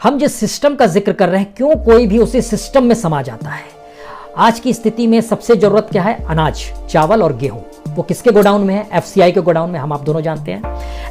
हम जिस सिस्टम का जिक्र कर रहे हैं, क्यों कोई भी उसी सिस्टम में समा जाता है। आज की स्थिति में सबसे जरूरत क्या है? अनाज, चावल और गेहूं। वो किसके गोडाउन में है? एफसीआई के गोडाउन में। हम आप दोनों जानते हैं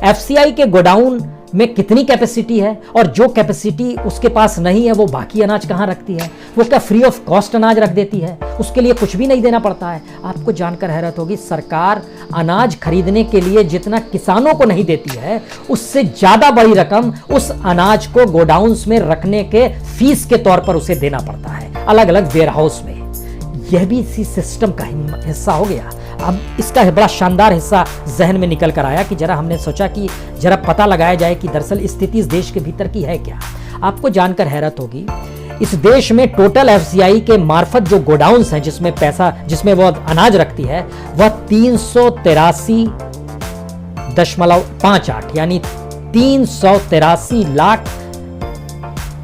एफसीआई के गोडाउन में कितनी कैपेसिटी है, और जो कैपेसिटी उसके पास नहीं है वो बाकी अनाज कहां रखती है? वो क्या फ्री ऑफ कॉस्ट अनाज रख देती है? उसके लिए कुछ भी नहीं देना पड़ता है। आपको जानकर हैरत होगी, सरकार अनाज खरीदने के लिए जितना किसानों को नहीं देती है, उससे ज्यादा बड़ी रकम उस अनाज को गोडाउन्स में रखने के फीस के तौर पर उसे देना पड़ता है, अलग अलग वेयर हाउस में। यह भी इसी सिस्टम का हिस्सा हो गया। अब इसका बड़ा शानदार हिस्सा जहन में निकल कर आया कि जरा हमने सोचा कि जरा पता लगाया जाए कि दरअसल स्थिति इस देश के भीतर की है क्या। आपको जानकर हैरत होगी, इस देश में टोटल एफसीआई के मार्फत जो गोडाउन्स हैं जिसमें वो अनाज रखती है, वह 383.58 यानी 383 लाख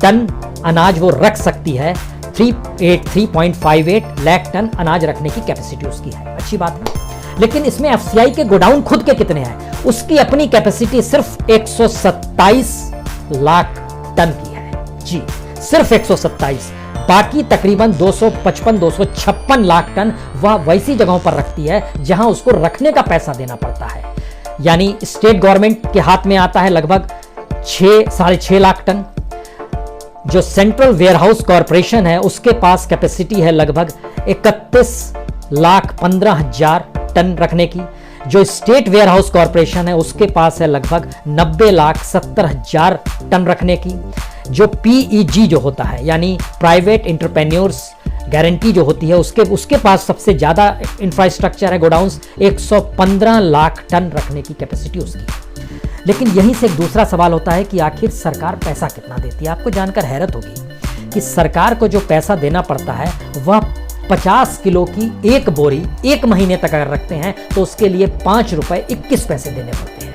टन अनाज वो रख सकती है। 3.58 लाख टन अनाज रखने की कैपेसिटी उसकी है। अच्छी बात है, लेकिन इसमें एफसीआई के गोडाउन खुद के कितने हैं? उसकी अपनी कैपेसिटी सिर्फ 127 लाख टन की है। जी, सिर्फ 127। बाकी तकरीबन 255 लाख टन वह वैसी जगहों पर रखती है जहां उसको रखने का पैसा देना पड़ता है। यानी स्टेट गवर्नमेंट के हाथ में आता है लगभग 6.5 लाख टन। जो सेंट्रल वेयरहाउस कॉरपोरेशन है उसके पास कैपेसिटी है लगभग 31,15,000 टन रखने की। जो स्टेट वेयरहाउस कॉरपोरेशन है उसके पास है लगभग 90,70,000 टन रखने की। जो पीईजी जो होता है यानी प्राइवेट एंटरप्रेन्योर्स गारंटी जो होती है उसके पास सबसे ज्यादा इंफ्रास्ट्रक्चर है, गोडाउन्स, 115 लाख टन रखने की कैपेसिटी उसकी। लेकिन यहीं से एक दूसरा सवाल होता है कि आखिर सरकार पैसा कितना देती है। आपको जानकर हैरत होगी कि सरकार को जो पैसा देना पड़ता है वह 50 किलो की एक बोरी एक महीने तक अगर रखते हैं तो उसके लिए 5 रुपए 21 पैसे देने पड़ते हैं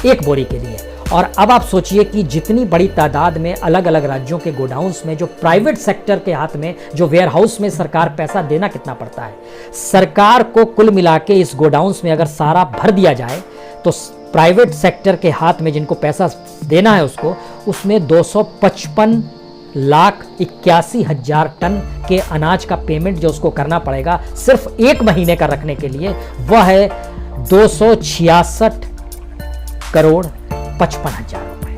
एक बोरी के लिए। और अब आप सोचिए कि जितनी बड़ी तादाद में अलग अलग राज्यों के गोडाउन्स में जो प्राइवेट सेक्टर के हाथ में जो वेयर हाउस में सरकार पैसा देना कितना पड़ता है। सरकार को कुल मिला के इस गोडाउन्स में अगर सारा भर दिया जाए तो प्राइवेट सेक्टर के हाथ में जिनको पैसा देना है उसमें 255,81,000 टन के अनाज का पेमेंट जो उसको करना पड़ेगा सिर्फ एक महीने का रखने के लिए, वह है 266,55,000 रुपए,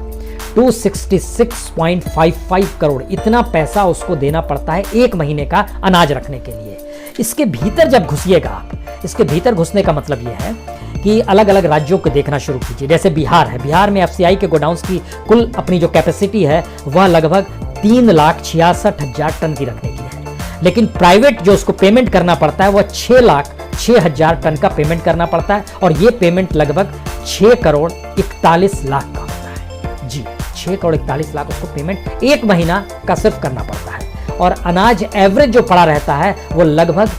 266.55 करोड़। इतना पैसा उसको देना पड़ता है एक महीने का अनाज रखने के लिए। इसके भीतर जब घुसिएगा आप, इसके भीतर घुसने का मतलब यह है कि अलग अलग राज्यों को देखना शुरू कीजिए। जैसे बिहार है, बिहार में एफसीआई के गोडाउन्स की कुल अपनी जो कैपेसिटी है वह लगभग 3,66,000 टन की रखने की है। लेकिन प्राइवेट जो उसको पेमेंट करना पड़ता है वह 6,06,000 टन का पेमेंट करना पड़ता है, और ये पेमेंट लगभग 6,41,00,000 का होता है। जी, 6,41,00,000 उसको पेमेंट एक महीना का सिर्फ करना पड़ता है। और अनाज एवरेज जो पड़ा रहता है वो लगभग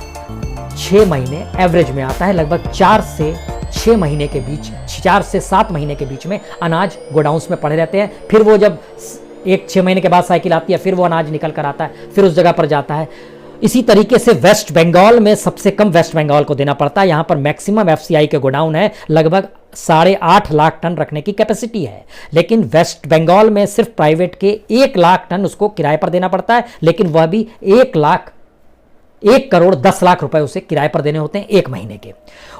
6 महीने एवरेज में आता है, लगभग 4 से 6 महीने के बीच, 4 से 7 महीने के बीच में अनाज गोडाउन्स में पड़े रहते हैं। फिर वो जब 6 महीने के बाद साइकिल आती है, फिर वो अनाज निकल कर आता है, फिर उस जगह पर जाता है। इसी तरीके से वेस्ट बंगाल में सबसे कम वेस्ट बंगाल को देना पड़ता है। यहां पर मैक्सिमम एफसीआई के गोडाउन है, लगभग 8.5 लाख टन रखने की कैपेसिटी है। लेकिन वेस्ट बंगाल में सिर्फ प्राइवेट के 1 लाख टन उसको किराए पर देना पड़ता है, लेकिन वह भी 1,10,00,000 रुपए उसे किराए पर देने होते हैं एक महीने के।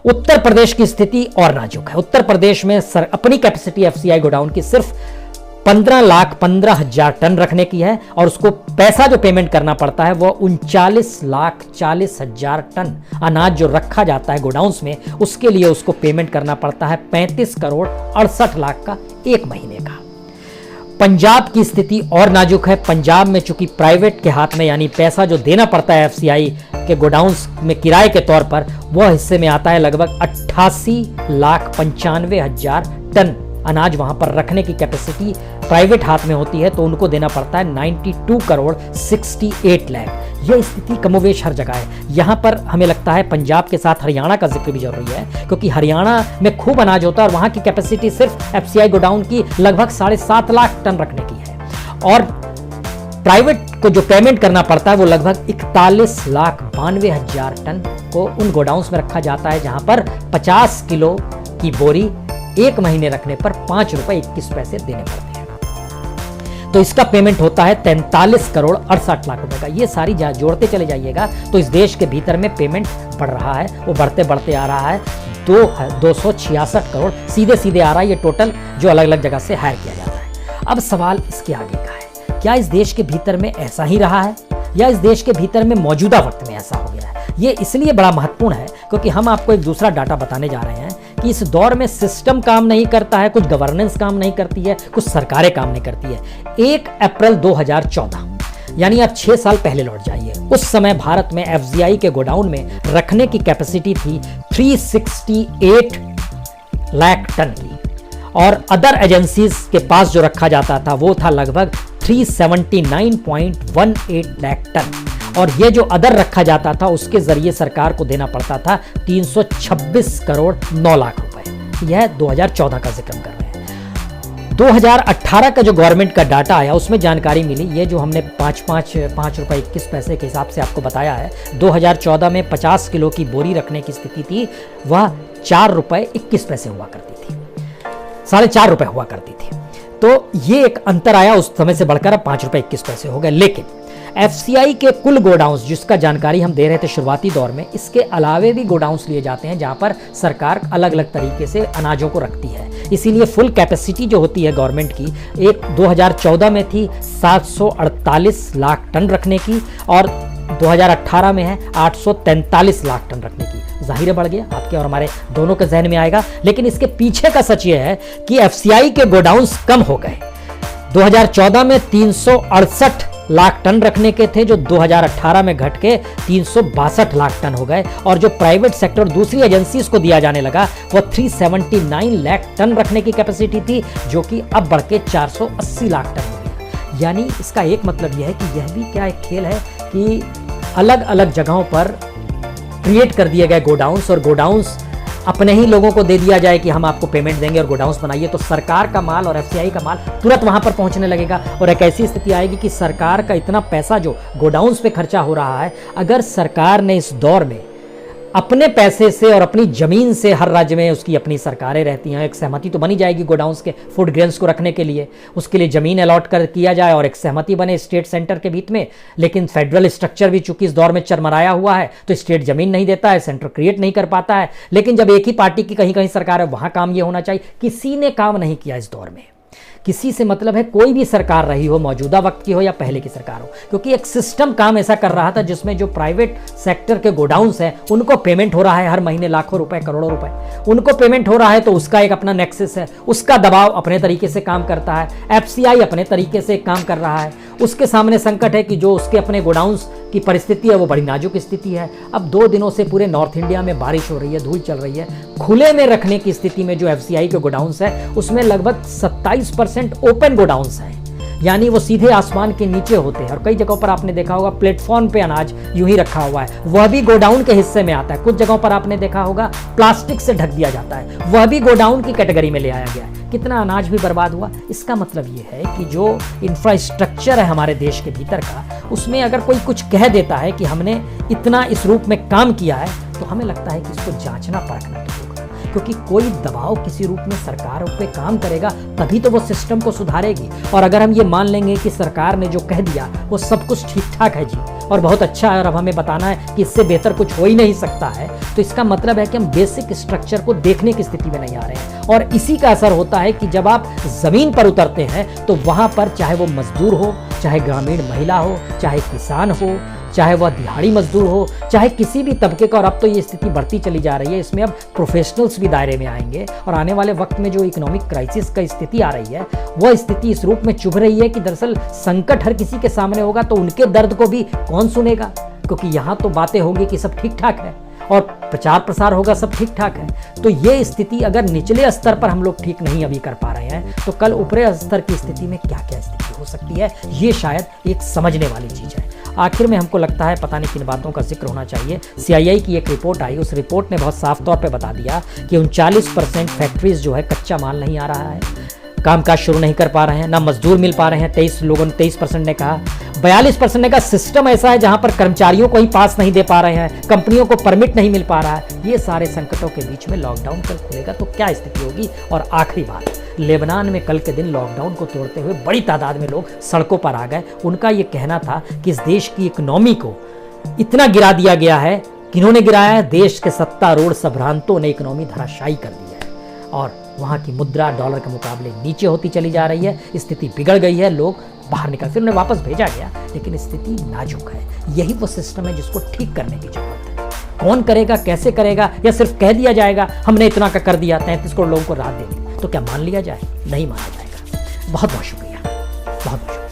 उत्तर प्रदेश की स्थिति और नाजुक है। उत्तर प्रदेश में अपनी कैपेसिटी एफसीआई गोडाउन की सिर्फ 15,15,000 टन रखने की है, और उसको पैसा जो पेमेंट करना पड़ता है वो 39,40,000 टन अनाज जो रखा जाता है गोडाउन्स में, उसके लिए उसको पेमेंट करना पड़ता है 35,68,00,000 का एक महीने का। पंजाब की स्थिति और नाजुक है। पंजाब में चूंकि प्राइवेट के हाथ में यानी पैसा जो देना पड़ता है एफसीआई के गोडाउन्स में किराए के तौर पर, वह हिस्से में आता है लगभग 88,95,000 टन अनाज वहां पर रखने की कैपेसिटी प्राइवेट हाथ में होती है, तो उनको देना पड़ता है 92,68,00,000। यह स्थिति कमोवेश हर जगह है। यहां पर हमें लगता है पंजाब के साथ हरियाणा का जिक्र भी जरूरी है, क्योंकि हरियाणा में खूब अनाज होता है और वहां की कैपेसिटी सिर्फ एफसीआई गोडाउन की लगभग 7.5 लाख टन रखने की है, और प्राइवेट को जो पेमेंट करना पड़ता है वो लगभग 41,92,000 टन को उन गोडाउन्स में रखा जाता है, जहां पर 50 किलो की बोरी एक महीने रखने पर 5 रुपए 21 पैसे देने पड़ते हैं। तो इसका पेमेंट होता है 43 करोड़ 68 लाख रुपए का। ये सारी जोड़ते चले जाइएगा तो इस देश के भीतर में पेमेंट बढ़ रहा है, वो बढ़ते बढ़ते आ रहा है 266 करोड़ सीधे सीधे आ रहा है, ये टोटल जो अलग अलग जगह से हायर किया जाता है। अब सवाल इसके आगे का है, क्या इस देश के भीतर में ऐसा ही रहा है या इस देश के भीतर में मौजूदा वक्त में ऐसा हो गया है? ये इसलिए बड़ा महत्वपूर्ण है क्योंकि हम आपको एक दूसरा डाटा बताने जा रहे हैं कि इस दौर में सिस्टम काम नहीं करता है, कुछ गवर्नेंस काम नहीं करती है, कुछ सरकारें काम नहीं करती है। 1 अप्रैल 2014 यानी आप 6 साल पहले लौट जाइए, उस समय भारत में एफसीआई के गोडाउन में रखने की कैपेसिटी थी 368 लाख टन की, और अदर एजेंसीज के पास जो रखा जाता था वो था लगभग 379.18 लाख टन, और ये जो अदर रखा जाता था उसके जरिए सरकार को देना पड़ता था 326 करोड़ 9 लाख रुपए। यह 2014 का जिक्र कर रहे हैं। 2018 का जो गवर्नमेंट का डाटा आया उसमें जानकारी मिली, ये जो हमने 5 रुपए 21 पैसे के हिसाब से आपको बताया है, 2014 में 50 किलो की बोरी रखने की स्थिति थी, वह 4 रुपए 21 पैसे हुआ करती थी, 4.5 रुपए हुआ करती थी। तो ये एक अंतर आया, उस समय से बढ़कर अब 5 रुपए 21 पैसे हो गए। लेकिन एफसीआई के कुल गोडाउंस जिसका जानकारी हम दे रहे थे शुरुआती दौर में, इसके अलावे भी गोडाउंस लिए जाते हैं जहां पर सरकार अलग अलग तरीके से अनाजों को रखती है। इसीलिए फुल कैपेसिटी जो होती है गवर्नमेंट की, एक 2014 में थी 748 लाख टन रखने की, और 2018 में है 843 लाख टन रखने की। जाहिर बढ़ गया, आपके और हमारे दोनों के जहन में आएगा। लेकिन इसके पीछे का सच ये है कि एफसीआई के गोडाउंस कम हो गए। 2014 में 368 लाख टन रखने के थे, जो 2018 में घट के 362 लाख टन हो गए, और जो प्राइवेट सेक्टर दूसरी एजेंसीज को दिया जाने लगा वो 379 लाख टन रखने की कैपेसिटी थी, जो कि अब बढ़ के 480 लाख टन हो गया। यानी इसका एक मतलब यह है कि यह भी क्या एक खेल है कि अलग अलग जगहों पर क्रिएट कर दिए गए गोडाउंस, और गोडाउंस अपने ही लोगों को दे दिया जाए कि हम आपको पेमेंट देंगे और गोडाउंस बनाइए, तो सरकार का माल और एफसीआई का माल तुरंत वहां पर पहुंचने लगेगा, और एक ऐसी स्थिति आएगी कि सरकार का इतना पैसा जो गोडाउंस पे खर्चा हो रहा है, अगर सरकार ने इस दौर में अपने पैसे से और अपनी जमीन से, हर राज्य में उसकी अपनी सरकारें रहती हैं, एक सहमति तो बनी जाएगी गोडाउंस के फूड ग्रेन्स को रखने के लिए, उसके लिए जमीन अलॉट कर किया जाए और एक सहमति बने स्टेट सेंटर के बीच में। लेकिन फेडरल स्ट्रक्चर भी चूंकि इस दौर में चरमराया हुआ है, तो स्टेट जमीन नहीं देता है, सेंटर क्रिएट नहीं कर पाता है। लेकिन जब एक ही पार्टी की कहीं कहीं सरकार है, वहां काम ये होना चाहिए। किसी ने काम नहीं किया इस दौर में। किसी से मतलब है कोई भी सरकार रही हो, मौजूदा वक्त की हो या पहले की सरकार हो, क्योंकि एक सिस्टम काम ऐसा कर रहा था जिसमें जो प्राइवेट सेक्टर के गोडाउंस हैं उनको पेमेंट हो रहा है हर महीने लाखों रुपए, करोड़ों रुपए उनको पेमेंट हो रहा है, तो उसका एक अपना नेक्सस है, उसका दबाव अपने तरीके से काम करता है। एफसीआई अपने तरीके से काम कर रहा है, उसके सामने संकट है कि जो उसके अपने गोडाउंस की परिस्थिति है वो बड़ी नाजुक स्थिति है। अब 2 दिनों से पूरे नॉर्थ इंडिया में बारिश हो रही है, धूल चल रही है। खुले में रखने की स्थिति में जो एफसीआई के गोडाउंस है उसमें लगभग 27% ओपन गोडाउंस है, यानी वो सीधे आसमान के नीचे होते हैं। और कई जगहों पर आपने देखा होगा प्लेटफॉर्म पे अनाज यूं ही रखा हुआ है, वह भी गोडाउन के हिस्से में आता है। कुछ जगहों पर आपने देखा होगा प्लास्टिक से ढक दिया जाता है, वह भी गोडाउन की कैटेगरी में ले आया गया है। कितना अनाज भी बर्बाद हुआ। इसका मतलब ये है कि जो इंफ्रास्ट्रक्चर है हमारे देश के भीतर का, उसमें अगर कोई कुछ कह देता है कि हमने इतना इस रूप में काम किया है, तो हमें लगता है कि इसको जांचना परखना तो होगा, क्योंकि कोई दबाव किसी रूप में सरकार पे काम करेगा तभी तो वो सिस्टम को सुधारेगी। और अगर हम ये मान लेंगे कि सरकार ने जो कह दिया वो सब कुछ ठीक ठाक है जी और बहुत अच्छा है और अब हमें बताना है कि इससे बेहतर कुछ हो ही नहीं सकता है, तो इसका मतलब है कि हम बेसिक स्ट्रक्चर को देखने की स्थिति में नहीं आ रहे हैं। और इसी का असर होता है कि जब आप जमीन पर उतरते हैं तो वहां पर चाहे वो मजदूर हो, चाहे ग्रामीण महिला हो, चाहे किसान हो, चाहे वह दिहाड़ी मजदूर हो, चाहे किसी भी तबके का, और अब तो ये स्थिति बढ़ती चली जा रही है, इसमें अब प्रोफेशनल्स भी दायरे में आएंगे। और आने वाले वक्त में जो इकोनॉमिक क्राइसिस का स्थिति आ रही है, वह स्थिति इस रूप में चुभ रही है कि दरअसल संकट हर किसी के सामने होगा तो उनके दर्द को भी कौन सुनेगा, क्योंकि यहाँ तो बातें होंगी कि सब ठीक ठाक है और प्रचार प्रसार होगा सब ठीक ठाक है। तो ये स्थिति अगर निचले स्तर पर हम लोग ठीक नहीं अभी कर पा रहे हैं, तो कल ऊपरी स्तर की स्थिति में क्या क्या स्थिति हो सकती है, ये शायद एक समझने वाली चीज़ है। आखिर में हमको लगता है पता नहीं किन बातों का जिक्र होना चाहिए। सीआईआई की एक रिपोर्ट आई, उस रिपोर्ट ने बहुत साफ तौर पे बता दिया कि 39% फैक्ट्रीज जो है कच्चा माल नहीं आ रहा है, कामकाज शुरू नहीं कर पा रहे हैं, ना मजदूर मिल पा रहे हैं। 23% ने कहा, 42% ने कहा सिस्टम ऐसा है जहां पर कर्मचारियों को ही पास नहीं दे पा रहे हैं, कंपनियों को परमिट नहीं मिल पा रहा है। ये सारे संकटों के बीच में लॉकडाउन कल खुलेगा तो क्या स्थिति होगी। और आखिरी बात, लेबनान में कल के दिन लॉकडाउन को तोड़ते हुए बड़ी तादाद में लोग सड़कों पर आ गए। उनका ये कहना था कि इस देश की इकोनॉमी को इतना गिरा दिया गया है, किन्होंने गिराया है? देश के सत्तारूढ़ संभ्रांतों ने इकोनॉमी धराशायी कर दी है और वहाँ की मुद्रा डॉलर के मुकाबले नीचे होती चली जा रही है। स्थिति बिगड़ गई है, लोग बाहर निकल, फिर उन्हें वापस भेजा गया, लेकिन स्थिति नाजुक है। यही वो सिस्टम है जिसको ठीक करने की जरूरत है। कौन करेगा, कैसे करेगा, या सिर्फ कह दिया जाएगा हमने इतना का कर दिया, 33 करोड़ लोगों को राहत दे दी, तो क्या मान लिया जाए? नहीं माना जाएगा। बहुत बहुत शुक्रिया, बहुत बहुत शुक्रिया।